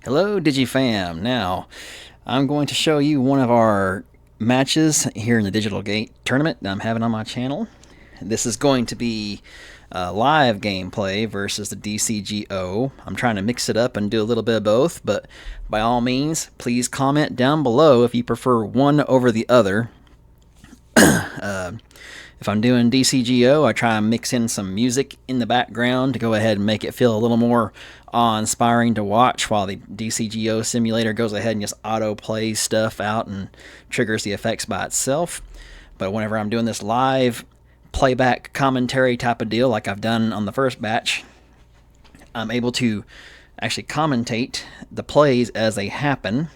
Hello, DigiFam. Now, I'm going to show you one of our matches here in the Digital Gate tournament that I'm having on my channel. This is going to be live gameplay versus the DCGO. I'm trying to mix it up and do a little bit of both, but by all means, please comment down below if you prefer one over the other. If I'm doing DCGO, I try and mix in some music in the background to go ahead and make it feel a little more awe-inspiring to watch, while the DCGO simulator goes ahead and just auto-plays stuff out and triggers the effects by itself. But whenever I'm doing this live playback commentary type of deal, like I've done on the first batch, I'm able to actually commentate the plays as they happen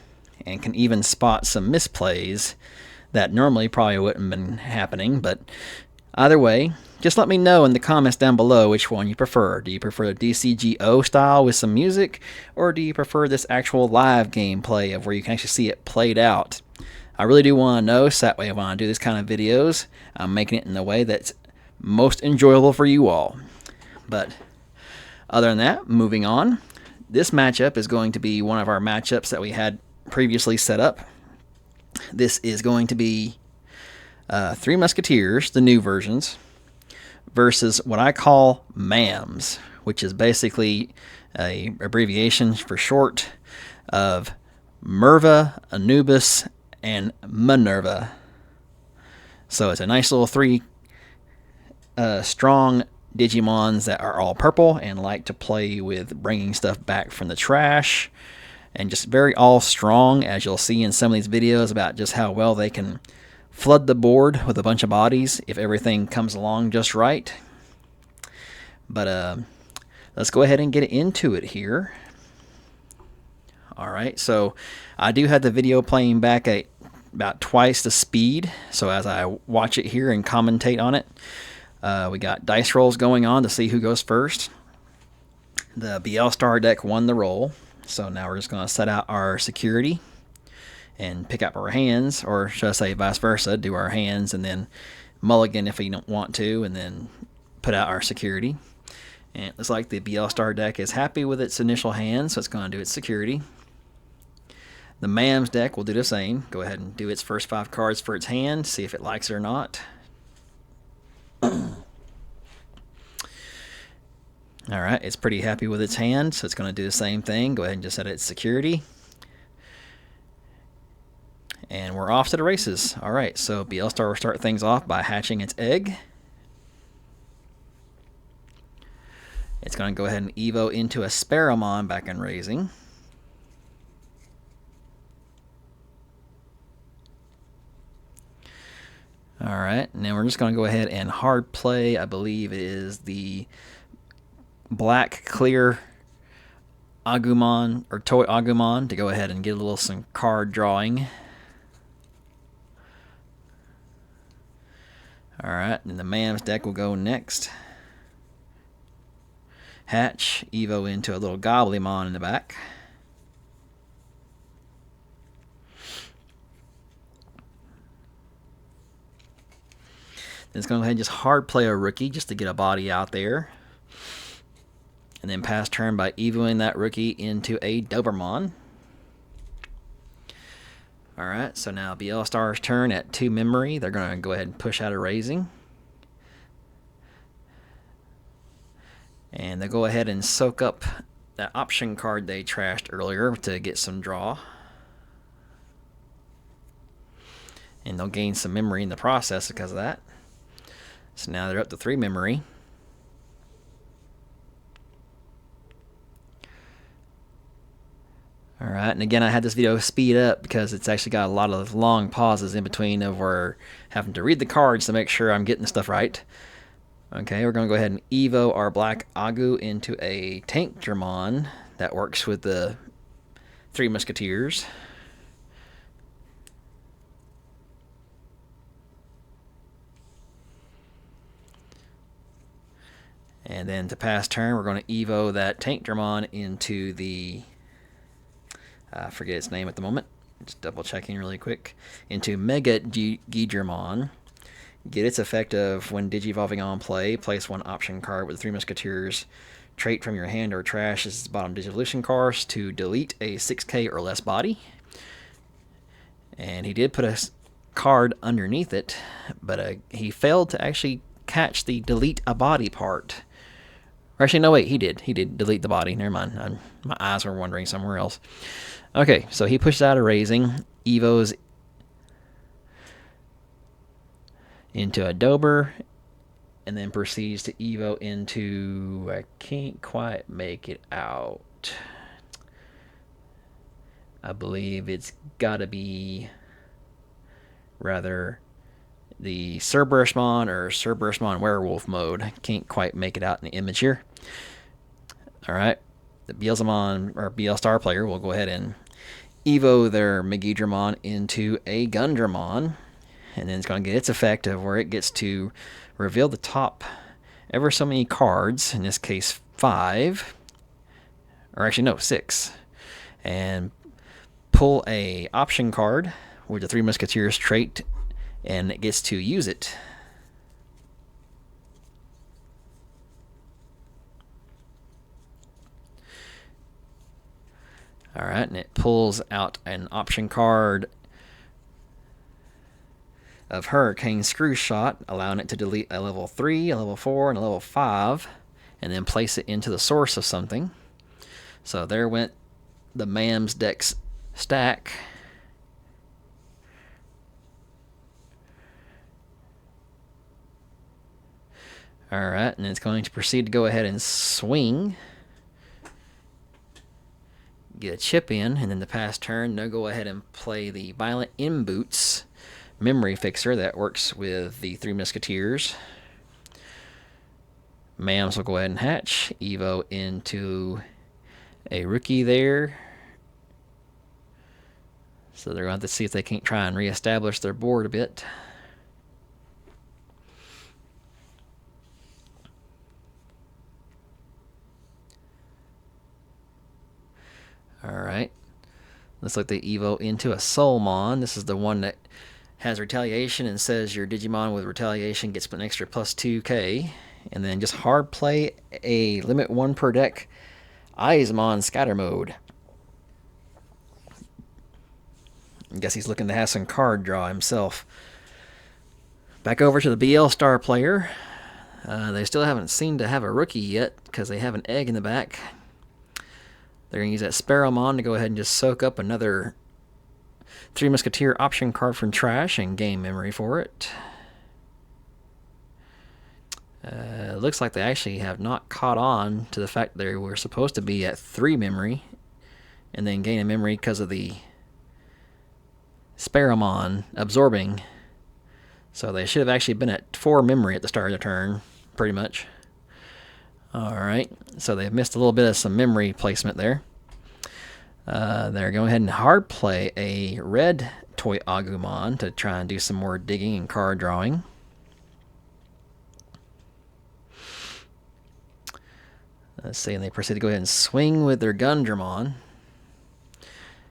and can even spot some misplays that normally probably wouldn't have been happening. But either way, just let me know in the comments down below which one you prefer. Do you prefer the DCGO style with some music, or do you prefer this actual live gameplay of where you can actually see it played out? I really do want to know, so that way when I do this kind of videos, I'm making it in the way that's most enjoyable for you all. But other than that, moving on, this matchup is going to be one of our matchups that we had previously set up. This is going to be Three Musketeers, the new versions, versus what I call MAMs, which is basically a abbreviation for short of Merva, Anubis, and Minerva. So it's a nice little three strong Digimons that are all purple and like to play with bringing stuff back from the trash, and just very all strong, as you'll see in some of these videos about just how well they can flood the board with a bunch of bodies if everything comes along just right. But let's go ahead and get into it here. Alright, so I do have the video playing back at about twice the speed, so as I watch it here and commentate on it, we got dice rolls going on to see who goes first. The BL Star deck won the roll, so now we're just going to set out our security and pick up our hands, or should I say vice versa, do our hands and then mulligan if we don't want to, and then put out our security. And it looks like the BL Star deck is happy with its initial hand, so it's going to do its security. The MAMs deck will do the same. Go ahead and do its first 5 cards for its hand, see if it likes it or not. Alright, it's pretty happy with its hand, so it's going to do the same thing. Go ahead and just set its security. And we're off to the races. Alright, so BL Star will start things off by hatching its egg. It's going to go ahead and evo into a Sparrowmon back in raising. Alright, and then we're just going to go ahead and hard play, I believe it is the black clear Agumon, or toy Agumon, to go ahead and get a little some card drawing. Alright, and the MAMs deck will go next. Hatch, evo into a little Goblimon in the back. Then it's going to go ahead and just hard play a rookie just to get a body out there. And then pass turn by evoing that rookie into a Dobermon. Alright, so now BL Star's turn at 2 memory. They're going to go ahead and push out a raising. And they'll go ahead and soak up that option card they trashed earlier to get some draw. And they'll gain some memory in the process because of that. So now they're up to 3 memory. Alright, and again I had this video speed up because it's actually got a lot of long pauses in between of where having to read the cards to make sure I'm getting the stuff right. Okay, we're going to go ahead and evo our black Agu into a Tankgermon that works with the Three Musketeers. And then to pass turn, we're going to evo that Tankgermon into the I forget its name at the moment. Just double checking really quick. Into Mega Digimon. Get its effect of when Digivolving on play. Place 1 option card with the Three Musketeers trait from your hand or trash as bottom dissolution cards to delete a 6K or less body. And he did put a card underneath it, but he failed to actually catch the delete a body part. Or actually, no, wait, he did. He did delete the body. Never mind. My eyes were wandering somewhere else. Okay, so he pushes out a raising, evos into a Dober, and then proceeds to evo into... I can't quite make it out. I believe it's got to be rather the Cerberusmon or Cerberusmon werewolf mode. I can't quite make it out in the image here. Alright, the Beelzemon or BL Star player will go ahead and evo their Megidramon into a Gundramon, and then it's going to get its effect of where it gets to reveal the top ever so many cards, in this case 5, or actually no, 6, and pull a option card with the 3 Musketeers trait, and it gets to use it. Alright, and it pulls out an option card of Hurricane Screw Shot, allowing it to delete a level 3, a level 4, and a level 5, and then place it into the source of something. So there went the MAMs deck's stack. Alright, and it's going to proceed to go ahead and swing. Get a chip in, and then the pass turn, they'll go ahead and play the Violent In Boots memory fixer that works with the 3 Musketeers. MAMs will go ahead and hatch, evo into a rookie there. So they're going to have to see if they can't try and reestablish their board a bit. Alright. Looks like they evo into a Soulmon. This is the one that has retaliation and says your Digimon with retaliation gets an extra plus 2k. And then just hard play a limit 1 per deck Anubismon scatter mode. I guess he's looking to have some card draw himself. Back over to the BL Star player. They still haven't seemed to have a rookie yet because they have an egg in the back. They're going to use that Sparrowmon to go ahead and just soak up another 3 Musketeer option card from trash and gain memory for it. Looks like they actually have not caught on to the fact they were supposed to be at 3 memory and then gain a memory because of the Sparrowmon absorbing. So they should have actually been at 4 memory at the start of the turn, pretty much. Alright, so they've missed a little bit of some memory placement there. They're going ahead and hard play a red Toy Agumon to try and do some more digging and card drawing. Let's see, and they proceed to go ahead and swing with their Gundramon.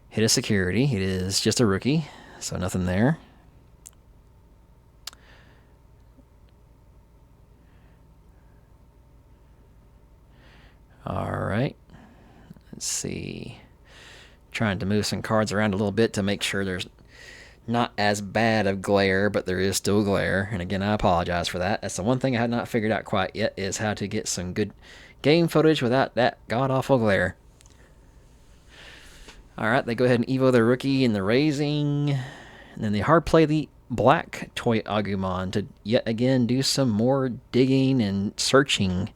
Hit a security. It is just a rookie, so nothing there. Alright, let's see. Trying to move some cards around a little bit to make sure there's not as bad of glare, but there is still glare. And again, I apologize for that. That's the one thing I had not figured out quite yet, is how to get some good game footage without that god-awful glare. Alright, they go ahead and evo their rookie in the raising. And then they hard play the black Toy Agumon to yet again do some more digging and searching.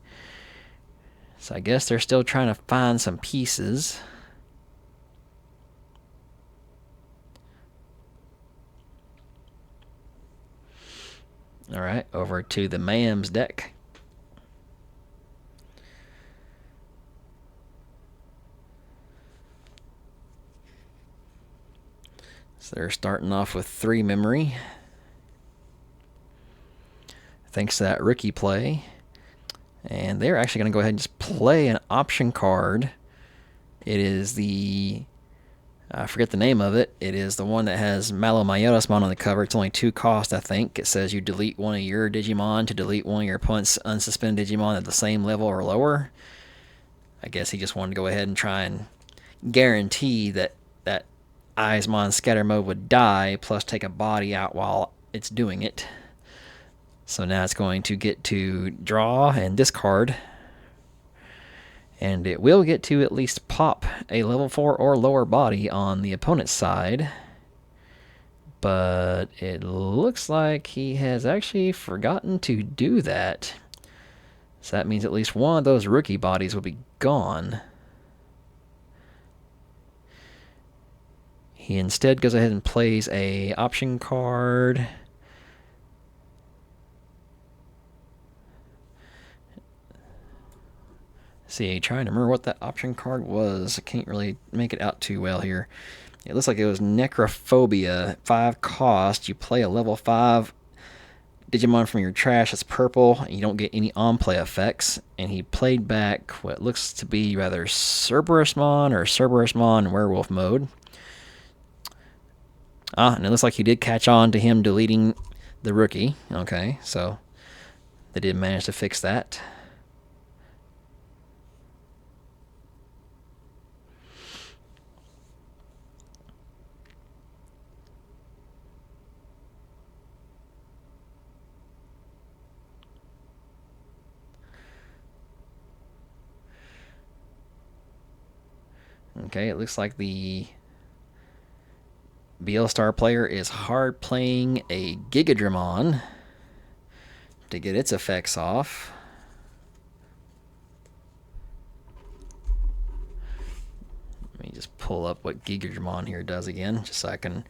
So I guess they're still trying to find some pieces. Alright, over to the MAMs deck. So they're starting off with 3 memory. Thanks to that rookie play. And they're actually going to go ahead and just play an option card. It is the... I forget the name of it. It is the one that has Minervamon on the cover. It's only 2 cost, I think. It says you delete one of your Digimon to delete one of your opponent's unsuspended Digimon at the same level or lower. I guess he just wanted to go ahead and try and guarantee that that Eismon scatter mode would die, plus take a body out while it's doing it. So now it's going to get to draw and discard. And it will get to at least pop a level 4 or lower body on the opponent's side. But it looks like he has actually forgotten to do that. So that means at least one of those rookie bodies will be gone. He instead goes ahead and plays a option card. See, trying to remember what that option card was. I can't really make it out too well here. It looks like it was Necrophobia. 5 cost. You play a level 5 Digimon from your trash. It's purple. And you don't get any on-play effects. And he played back what looks to be rather Cerberusmon or Cerberusmon in werewolf mode. And it looks like he did catch on to him deleting the rookie. Okay, so they did manage to fix that. Okay, it looks like the BL Star player is hard playing a Gigadramon to get its effects off. Let me just pull up what Gigadramon here does again, just so I can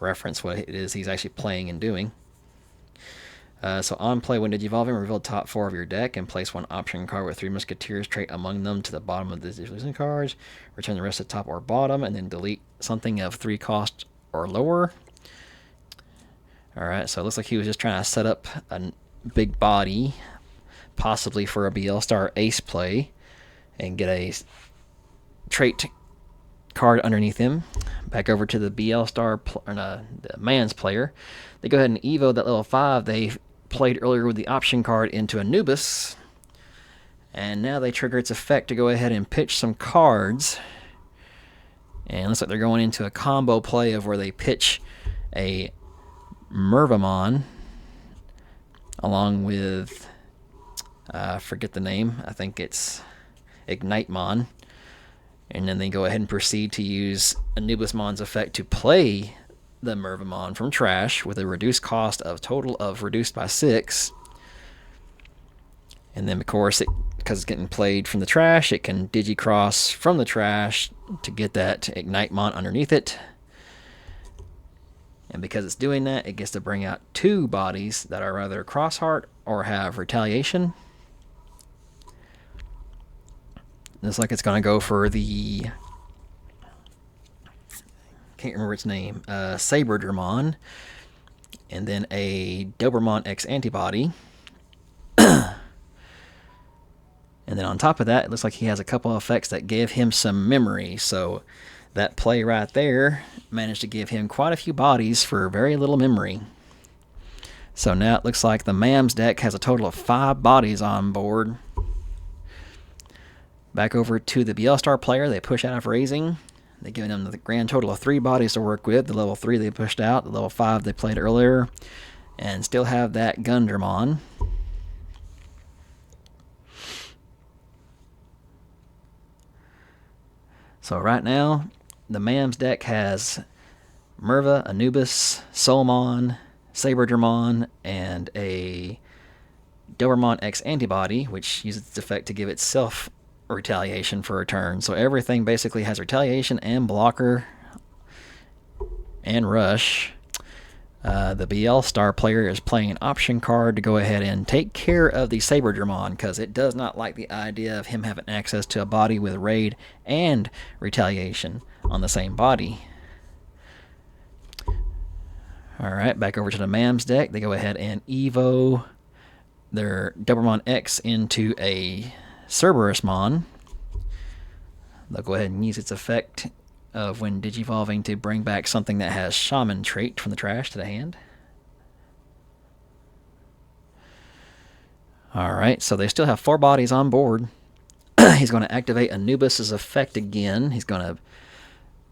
reference what it is he's actually playing and doing. So on play, when Digivolving, reveal the top 4 of your deck and place one option card with 3 Musketeers trait among them to the bottom of the Digimon cards. Return the rest to top or bottom, and then delete something of 3 cost or lower. Alright, so it looks like he was just trying to set up a big body, possibly for a BL Star Ace play, and get a trait card underneath him. Back over to the BL Star, the MAMs player. They go ahead and Evo that level 5 they played earlier with the option card into Anubis. And now they trigger its effect to go ahead and pitch some cards. And it looks like they're going into a combo play of where they pitch a Mervamon along with, forget the name, I think it's Ignitemon. And then they go ahead and proceed to use Anubismon's effect to play the Mervamon from trash with a reduced cost of total of reduced by 6. And then, of course, because it's getting played from the trash, it can Digicross from the trash to get that Ignitemon underneath it. And because it's doing that, it gets to bring out 2 bodies that are either Crossheart or have Retaliation. Looks like it's going to go for the... can't remember its name. Saberdramon. And then a Dobermon X antibody. And then on top of that, it looks like he has a couple of effects that give him some memory. So that play right there managed to give him quite a few bodies for very little memory. So now it looks like the MAMs deck has a total of 5 bodies on board. Back over to the BL Star player, they push out of raising. They give them the grand total of 3 bodies to work with. The level 3 they pushed out, the level 5 they played earlier, and still have that Gundramon. So right now, the MAMs deck has Merva, Anubis, Soulmon, Saberdramon, and a Dobermon X antibody, which uses its effect to give itself retaliation for a turn. So everything basically has retaliation and blocker and rush. The BL Star player is playing an option card to go ahead and take care of the Saberdramon because it does not like the idea of him having access to a body with raid and retaliation on the same body. Alright, back over to the MAMs deck. They go ahead and Evo their Dobermon X into a Cerberusmon. They'll go ahead and use its effect of when Digivolving to bring back something that has Shaman trait from the trash to the hand. Alright, so they still have 4 bodies on board. He's going to activate Anubis's effect again. He's going to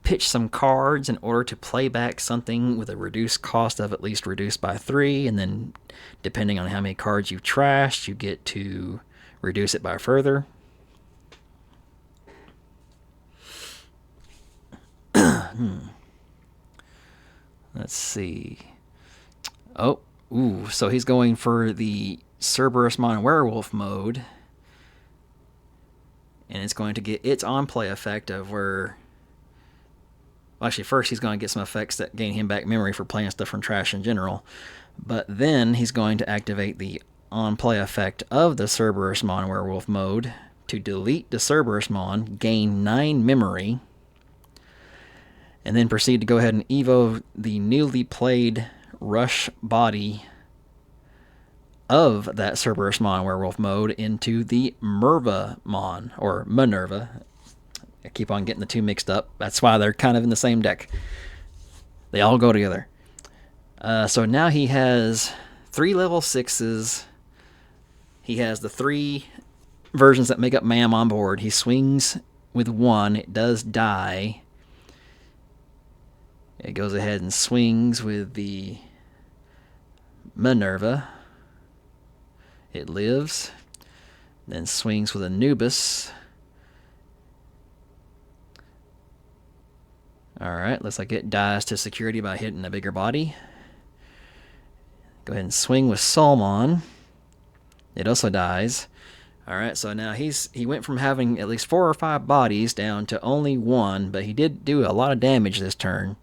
pitch some cards in order to play back something with a reduced cost of at least reduced by 3, and then depending on how many cards you've trashed, you get to reduce it by further. Let's see. Oh, ooh, so he's going for the Cerberusmon Werewolf mode, and it's going to get its on-play effect of where... Well, actually, first he's going to get some effects that gain him back memory for playing stuff from trash in general. But then he's going to activate the on-play effect of the Cerberusmon Werewolf mode to delete the Cerberusmon, gain 9 memory, and then proceed to go ahead and evo the newly played Rush body of that Cerberusmon Werewolf mode into the Mervamon, or Minerva. I keep on getting the two mixed up. That's why they're kind of in the same deck. They all go together. So now he has 3 level 6s. He has the 3 versions that make up MAM on board. He swings with 1. It does die. It goes ahead and swings with the Minerva. It lives. Then swings with Anubis. Alright, looks like it dies to security by hitting a bigger body. Go ahead and swing with Solmon. It also dies. Alright, so now he went from having at least 4 or 5 bodies down to only 1, but he did do a lot of damage this turn.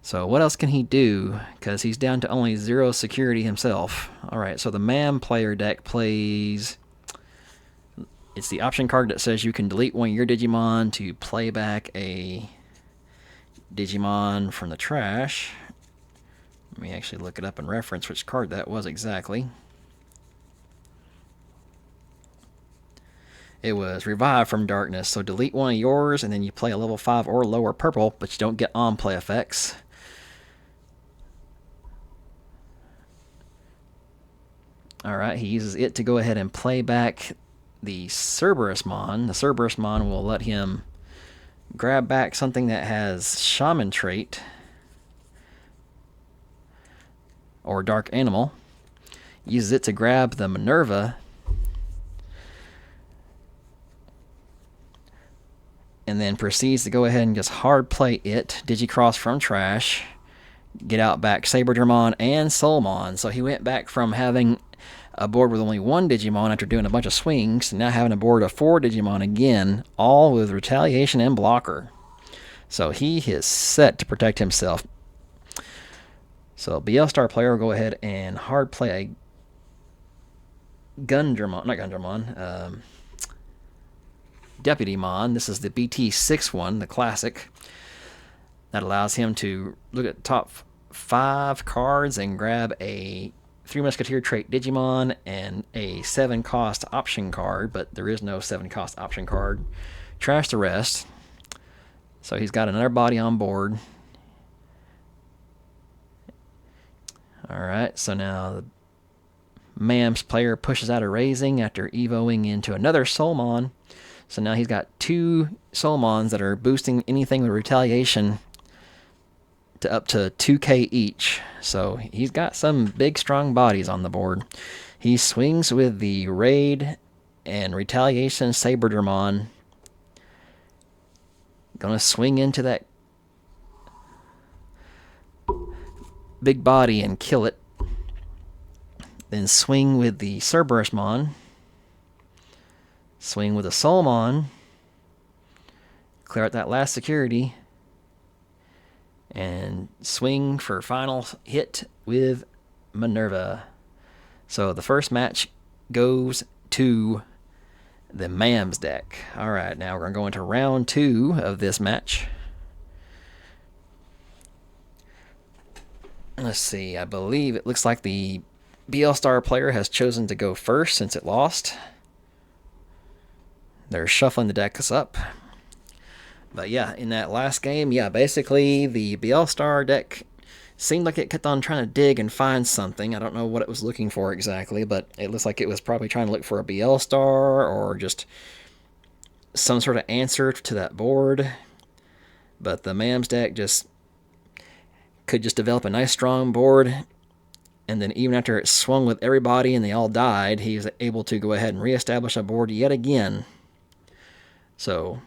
So what else can he do? Because he's down to only 0 security himself. Alright, so the MAM player deck plays... It's the option card that says you can delete one of your Digimon to play back a Digimon from the trash. Let me actually look it up and reference which card that was exactly. It was Revive from Darkness. So delete one of yours, and then you play a level 5 or lower purple, but you don't get on-play effects. Alright, he uses it to go ahead and play back the Cerberusmon. The Cerberusmon will let him grab back something that has Shaman trait or Dark Animal. Uses it to grab the Minerva, and then proceeds to go ahead and just hard play it, Digicross from trash, get out back Saberdramon and Soulmon. So he went back from having a board with only 1 Digimon after doing a bunch of swings to now having a board of 4 Digimon again, all with Retaliation and Blocker. So he is set to protect himself. So BL Star player will go ahead and hard play a Deputymon. This is the BT6 one, the classic. That allows him to look at the top 5 cards and grab a 3 Musketeer trait Digimon and a 7 cost option card, but there is no 7 cost option card. Trash the rest. So he's got another body on board. Alright, so now the MAMS player pushes out a Raising after evoing into another Soulmon. So now he's got 2 Soulmons that are boosting anything with Retaliation to up to 2k each. So he's got some big strong bodies on the board. He swings with the Raid and Retaliation Saberdramon. Gonna swing into that big body and kill it. Then swing with the Cerberusmon. Swing with a Soulmon. Clear out that last security. And swing for final hit with Minerva. So the first match goes to the MAMS deck. Alright, now we're going to go into round 2 of this match. Let's see, I believe it looks like the BL Star player has chosen to go first since it lost. They're shuffling the decks up. But yeah, in that last game, yeah, basically the BL Star deck seemed like it kept on trying to dig and find something. I don't know what it was looking for exactly, but it looks like it was probably trying to look for a BL Star or just some sort of answer to that board. But the MAMs deck could just develop a nice strong board, and then even after it swung with everybody and they all died, he was able to go ahead and reestablish a board yet again. So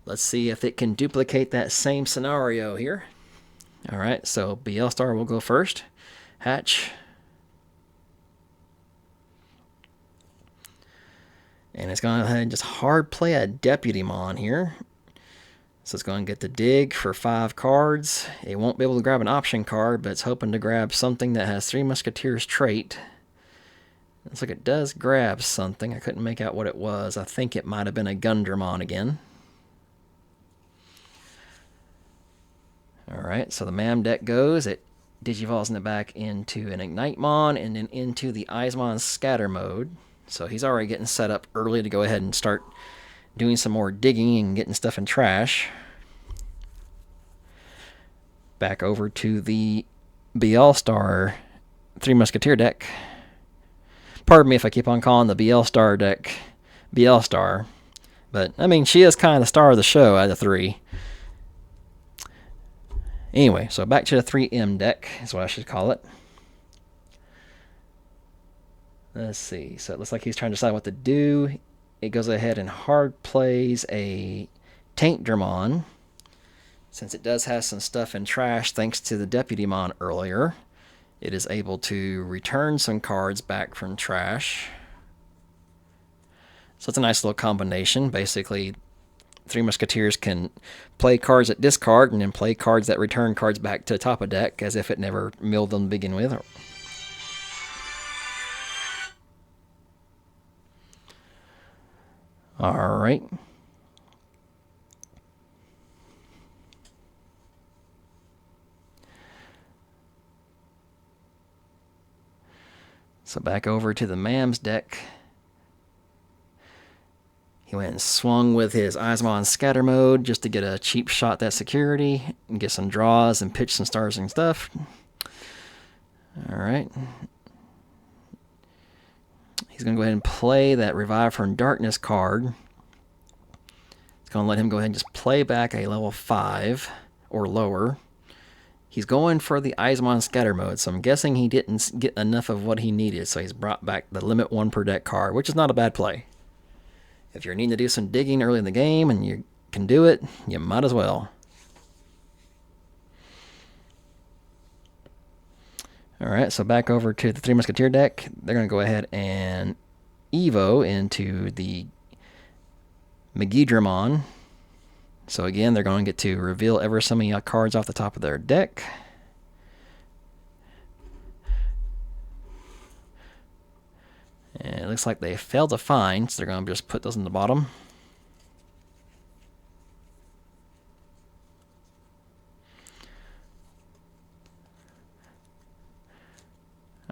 let's see if it can duplicate that same scenario here. Alright, so BL Star will go first. Hatch. And it's going to go ahead and just hard play a Deputymon here. So it's going to get the dig for 5 cards. It won't be able to grab an option card, but it's hoping to grab something that has 3 Musketeers trait. Looks like it does grab something. I couldn't make out what it was. I think it might have been a Gundramon again. Alright, so the MAM deck goes. It digivolves in the back into an Ignitemon and then into the Eismon scatter mode. So he's already getting set up early to go ahead and start doing some more digging and getting stuff in trash. Back over to the BL Star 3 Musketeer deck. Pardon me if I keep on calling the BL Star deck BL Star. But, I mean, she is kind of the star of the show out of the 3. Anyway, so back to the 3M deck is what I should call it. Let's see. So it looks like he's trying to decide what to do. It goes ahead and hard plays a Taintdramon. Since it does have some stuff in trash thanks to the Deputymon earlier, it is able to return some cards back from trash. So it's a nice little combination. Basically, 3 Musketeers can play cards that discard and then play cards that return cards back to the top of deck as if it never milled them to begin with. Alright. So back over to the MAMs deck. He went and swung with his Eismon scatter mode just to get a cheap shot at that security and get some draws and pitch some stars and stuff. Alright. He's going to go ahead and play that Revive from Darkness card. It's going to let him go ahead and just play back a level 5 or lower. He's going for the Eismon scatter mode, so I'm guessing he didn't get enough of what he needed, so he's brought back the limit 1 per deck card, which is not a bad play. If you're needing to do some digging early in the game and you can do it, you might as well. Alright, so back over to the 3 Musketeer deck. They're going to go ahead and Evo into the Megidramon. So again, they're going to get to reveal ever so many cards off the top of their deck. And it looks like they failed to find, so they're going to just put those in the bottom.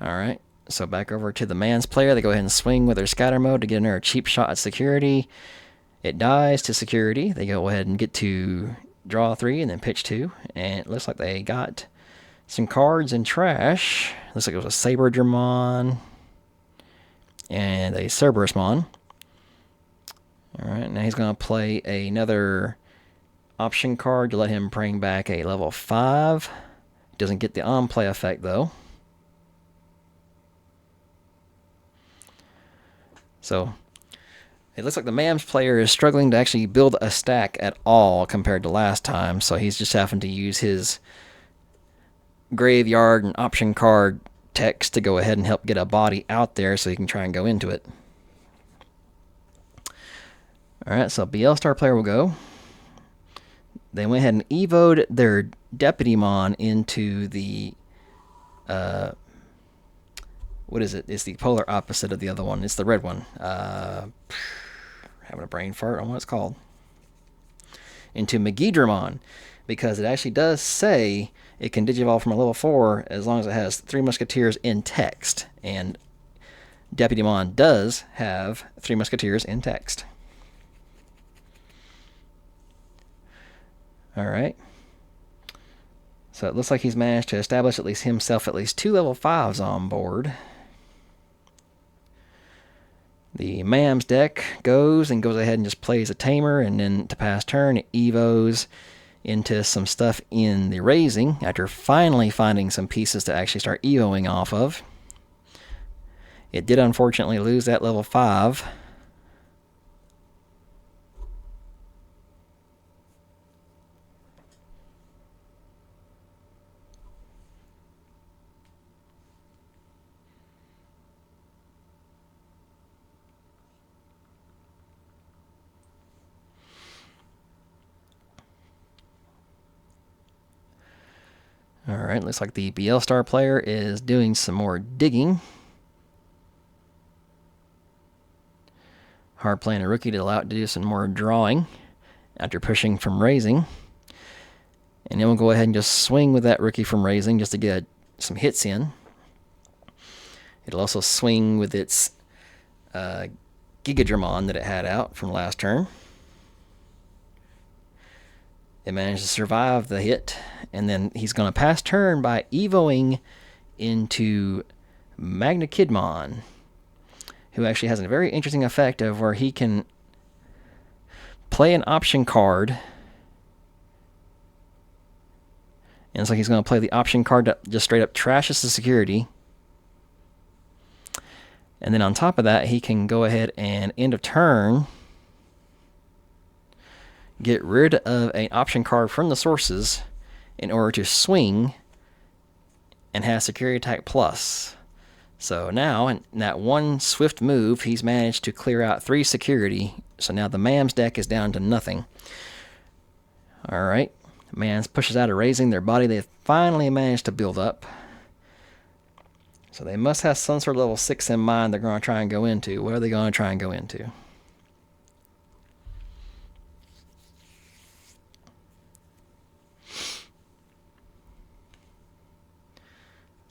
Alright, so back over to the MAMs player. They go ahead and swing with their scatter mode to get another cheap shot at security. It dies to security. They go ahead and get to draw 3 and then pitch 2. And it looks like they got some cards in trash. Looks like it was a Saberdramon and a Cerberusmon. Alright, now he's going to play another option card to let him bring back a level 5. Doesn't get the on-play effect though. So it looks like the MAMs player is struggling to actually build a stack at all compared to last time, so he's just having to use his graveyard and option card text to go ahead and help get a body out there so he can try and go into it. Alright, so BL Star player will go. They went ahead and evoed their Deputymon into the what is it? It's the polar opposite of the other one. It's the red one. Having a brain fart on what it's called. Into Megidramon, because it actually does say it can digivolve from a level 4 as long as it has 3 Musketeers in text. And Deputymon does have 3 Musketeers in text. Alright. So it looks like he's managed to establish at least 2 level 5s on board. The MAMs deck goes ahead and just plays a Tamer, and then to pass turn, it evos into some stuff in the Raising after finally finding some pieces to actually start evoing off of. It did unfortunately lose that level 5. Alright, looks like the BL Star player is doing some more digging. Hard playing a rookie to allow it to do some more drawing after pushing from Raising. And then we'll go ahead and just swing with that rookie from Raising just to get some hits in. It'll also swing with its Gigadramon that it had out from last turn. It managed to survive the hit, and then he's going to pass turn by evoing into Magnikidmon, who actually has a very interesting effect of where he can play an option card. And it's like he's going to play the option card that just straight up trashes the security. And then on top of that, he can go ahead and end of turn get rid of an option card from the sources in order to swing and have security attack plus. So now, in that one swift move, he's managed to clear out 3 security. So now the MAMs deck is down to nothing. Alright, MAMs pushes out a Raising their body. They finally managed to build up. So they must have some sort of level 6 in mind they're going to try and go into. What are they going to try and go into?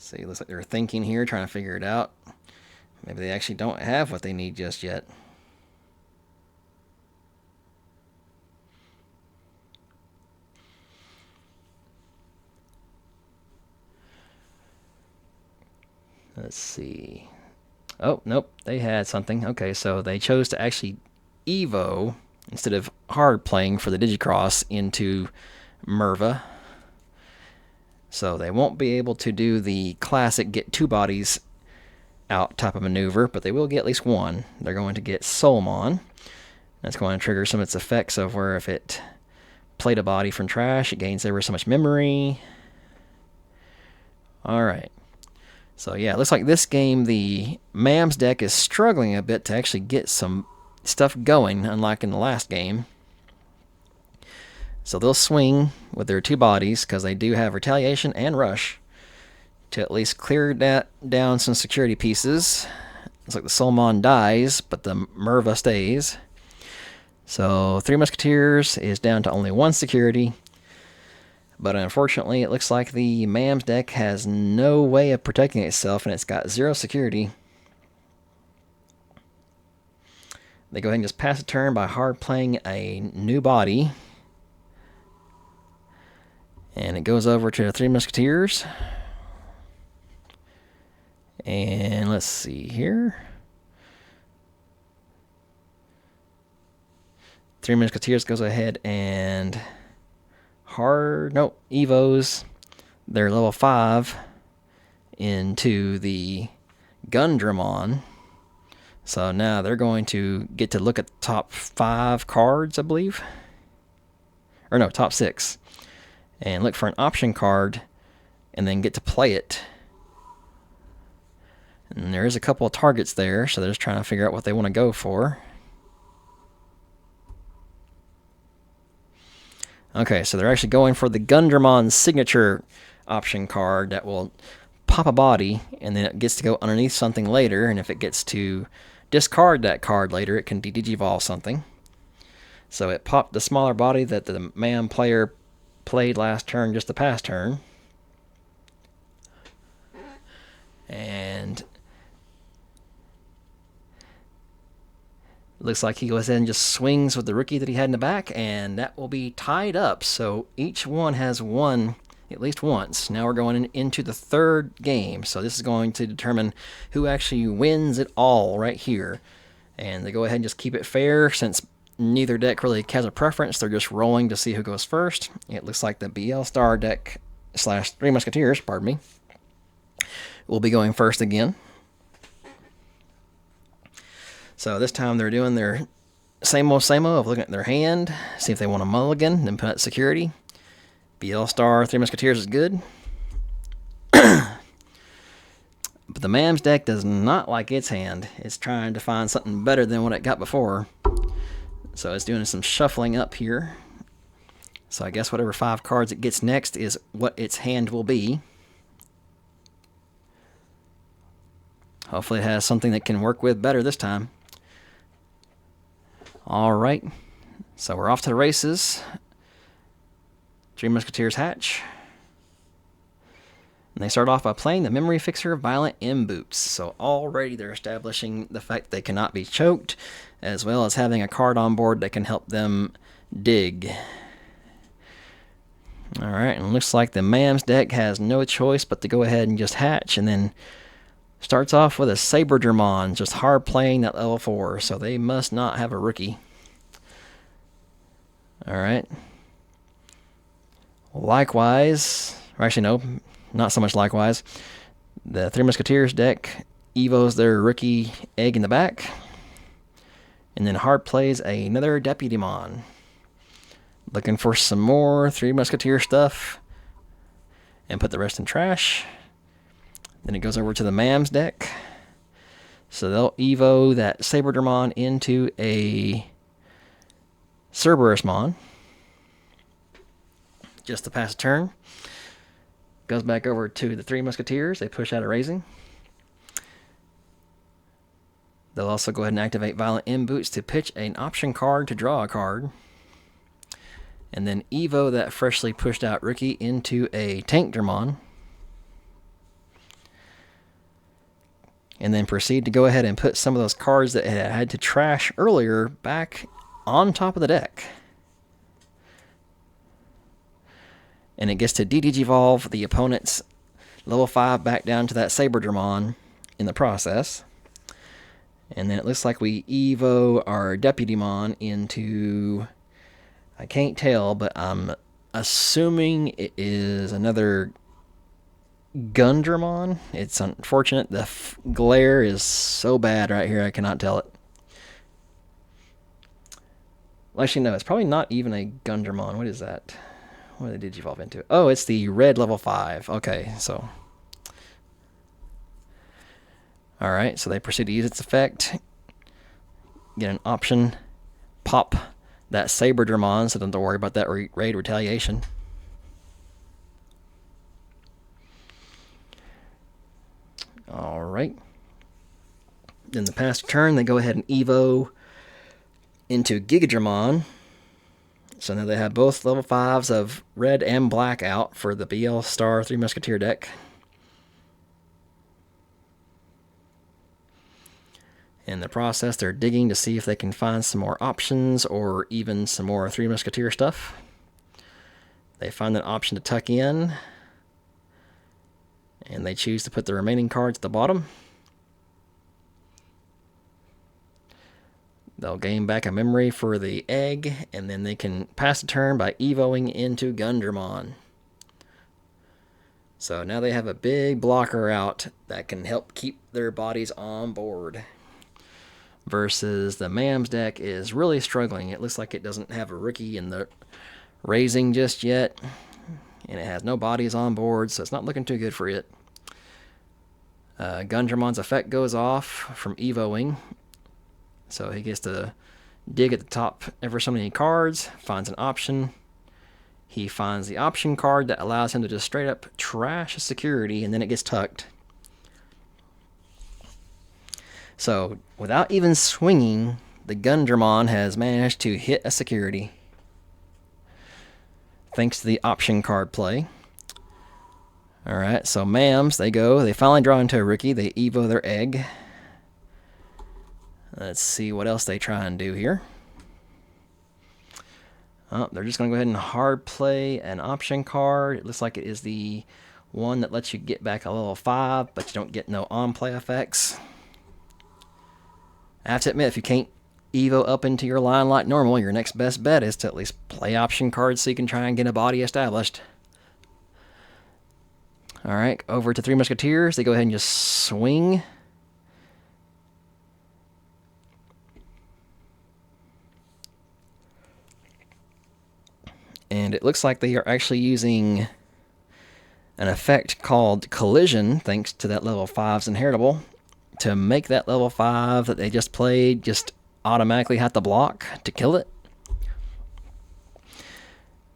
See, looks like they're thinking here, trying to figure it out. Maybe they actually don't have what they need just yet. Let's see. Oh, nope, they had something. Okay, so they chose to actually evo instead of hard playing for the Digicross into Merva. So they won't be able to do the classic get 2 bodies out type of maneuver, but they will get at least 1. They're going to get Soulmon. That's going to trigger some of its effects of where if it played a body from trash, it gains ever so much memory. Alright. So yeah, it looks like this game, the MAMs deck is struggling a bit to actually get some stuff going, unlike in the last game. So they'll swing with their 2 bodies, because they do have Retaliation and Rush, to at least clear down some security pieces. Looks like the Soulmon dies, but the Merva stays. So 3 Musketeers is down to only 1 security. But unfortunately, it looks like the MAMs deck has no way of protecting itself, and it's got 0 security. They go ahead and just pass a turn by hard playing a new body. And it goes over to the 3 Musketeers. And let's see here. 3 Musketeers goes ahead and evos their level 5 into the Gundramon. So now they're going to get to look at the top 5 cards, I believe. Or no, top 6. And look for an option card and then get to play it. And there is a couple of targets there, so they're just trying to figure out what they want to go for. Okay, so they're actually going for the Gundramon signature option card that will pop a body, and then it gets to go underneath something later, and if it gets to discard that card later, it can digivolve something. So it popped the smaller body that the MAM player played last turn, just the past turn. And looks like he goes ahead and just swings with the rookie that he had in the back, and that will be tied up. So each one has won at least once. Now we're going into the 3rd game. So this is going to determine who actually wins it all right here. And they go ahead and just keep it fair since neither deck really has a preference. They're just rolling to see who goes first. It looks like the BL Star deck / Three Musketeers, pardon me, will be going first again. So this time they're doing their same old of looking at their hand, see if they want a mulligan, then put out security. BL Star Three Musketeers is good. But the MAMs deck does not like its hand. It's trying to find something better than what it got before. So it's doing some shuffling up here. So I guess whatever 5 cards it gets next is what its hand will be. Hopefully it has something that can work with better this time. Alright, so we're off to the races. Three Musketeers hatch. And they start off by playing the Memory Fixer Violent M Boots. So already they're establishing the fact that they cannot be choked, as well as having a card on board that can help them dig. Alright, and it looks like the MAMs deck has no choice but to go ahead and just hatch, and then starts off with a Saberdramon, just hard playing that level 4, so they must not have a rookie. Alright. Likewise, or actually no, not so much likewise, the Three Musketeers deck evos their rookie egg in the back, and then hard plays another Deputymon. Looking for some more Three Musketeer stuff, and put the rest in trash. Then it goes over to the MAMs deck. So they'll evo that Saberdramon into a Cerberusmon. Just to pass a turn. Goes back over to the Three Musketeers. They push out a Raising. They'll also go ahead and activate Violent M Boots to pitch an option card to draw a card. And then evo that freshly pushed out rookie into a Tankdramon. And then proceed to go ahead and put some of those cards that it had to trash earlier back on top of the deck. And it gets to de-digivolve the opponent's level 5 back down to that Saberdramon in the process. And then it looks like we evo our Deputymon into, I can't tell, but I'm assuming it is another Gundramon. It's unfortunate. The glare is so bad right here, I cannot tell it. Well, actually, no, it's probably not even a Gundramon. What is that? What did it evolve into? Oh, it's the red level 5. Okay, so. Alright, so they proceed to use its effect. Get an option. Pop that Saberdramon, so don't have to worry about that raid retaliation. Alright. Then the pass turn, they go ahead and evo into Gigadramon. So now they have both level 5s of red and black out for the BL Star Three Musketeer deck. In the process, they're digging to see if they can find some more options or even some more Three Musketeer stuff. They find an option to tuck in, and they choose to put the remaining cards at the bottom. They'll gain back a memory for the egg, and then they can pass the turn by evoing into Gundramon. So now they have a big blocker out that can help keep their bodies on board. Versus the MAMs deck is really struggling. It looks like it doesn't have a rookie in the Raising just yet, and it has no bodies on board, so it's not looking too good for it. Gundramon's effect goes off from evoing, so he gets to dig at the top ever so many cards, finds an option. He finds the option card that allows him to just straight up trash a security, and then it gets tucked. So, without even swinging, the Gundramon has managed to hit a security. Thanks to the option card play. Alright, so MAMs, they finally draw into a rookie. They evo their egg. Let's see what else they try and do here. Oh, they're just going to go ahead and hard play an option card. It looks like it is the one that lets you get back a level 5, but you don't get no on-play effects. I have to admit, if you can't Evo up into your line like normal, your next best bet is to at least play option cards so you can try and get a body established. Alright, over to Three Musketeers. They go ahead and just swing. And it looks like they are actually using an effect called Collision, thanks to that level 5's inheritable, to make that level 5 that they just played just automatically have to block to kill it.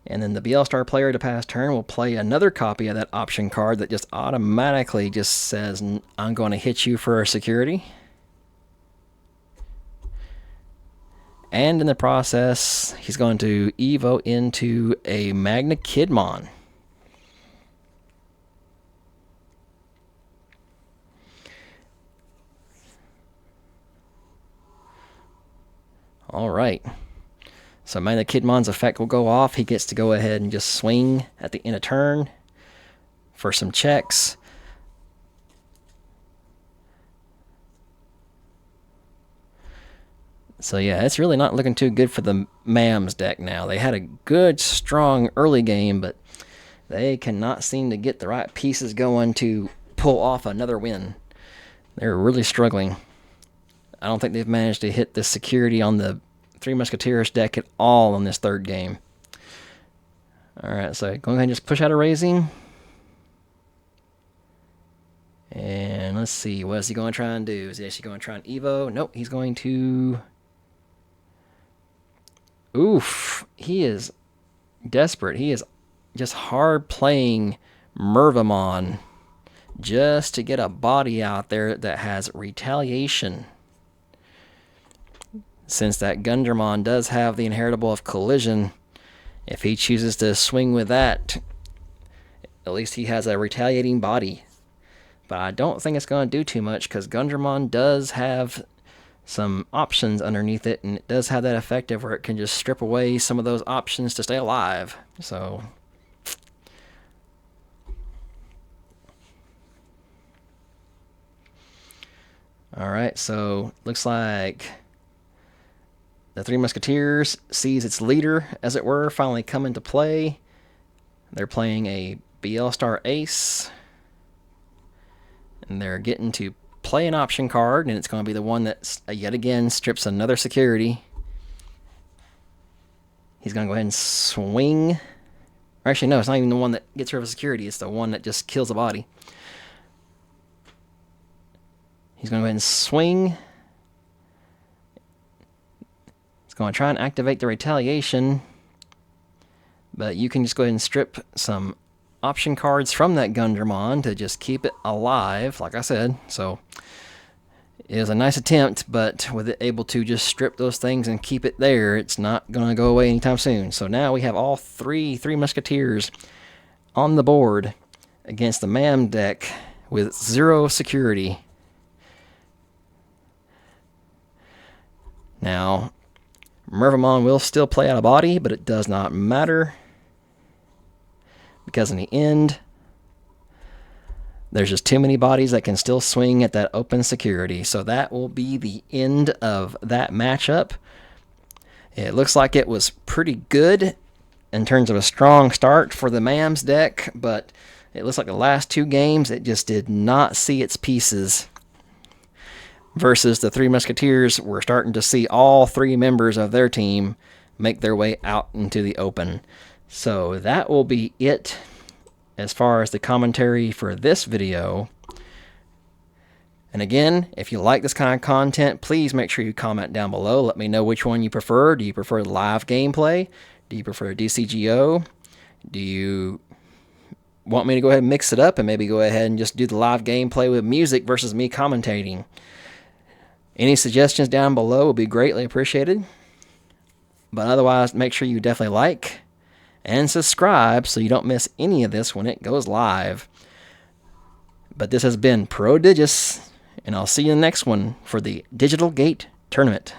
And then the BL Star player to pass turn will play another copy of that option card that just automatically just says, I'm going to hit you for security. And in the process, he's going to Evo into a Magna-Kidmon. All right. So Magna-Kidmon's effect will go off. He gets to go ahead and just swing at the end of turn for some checks. So yeah, it's really not looking too good for the MAMs deck now. They had a good, strong early game, but they cannot seem to get the right pieces going to pull off another win. They're really struggling. I don't think they've managed to hit the security on the Three Musketeers deck at all in this third game. Alright, so go ahead and just push out a raising. And let's see, what is he going to try and do? Is he actually going to try and Evo? Nope, he's going to... Oof, he is desperate. He is just hard playing Mervamon just to get a body out there that has retaliation. Since that Gundramon does have the inheritable of Collision, if he chooses to swing with that, at least he has a retaliating body. But I don't think it's going to do too much because Gundramon does have some options underneath it, and it does have that effect of where it can just strip away some of those options to stay alive. So alright, so looks like the Three Musketeers sees its leader, as it were, finally come into play. They're playing a BL Star Ace, and they're getting to play an option card, and it's going to be the one that yet again strips another security. He's going to go ahead and swing. Or actually, no, it's not even the one that gets rid of a security. It's the one that just kills a body. He's going to go ahead and swing. He's going to try and activate the retaliation. But you can just go ahead and strip some option cards from that Gundramon to just keep it alive, like I said. So it was a nice attempt, but with it able to just strip those things and keep it there, it's not going to go away anytime soon. So now we have all Three Musketeers on the board against the MAM deck with 0 security. Now, Mervamon will still play out a body, but it does not matter, because in the end, there's just too many bodies that can still swing at that open security. So that will be the end of that matchup. It looks like it was pretty good in terms of a strong start for the MAMs deck, but it looks like the last 2 games, it just did not see its pieces. Versus the Three Musketeers, we're starting to see all 3 members of their team make their way out into the open. So that will be it as far as the commentary for this video. And again, if you like this kind of content, please make sure you comment down below. Let me know which one you prefer. Do you prefer live gameplay? Do you prefer DCGO? Do you want me to go ahead and mix it up and maybe go ahead and just do the live gameplay with music versus me commentating? Any suggestions down below will be greatly appreciated. But otherwise, make sure you definitely like and subscribe so you don't miss any of this when it goes live. But this has been Prodigious, and I'll see you in the next one for the Digital Gate Tournament.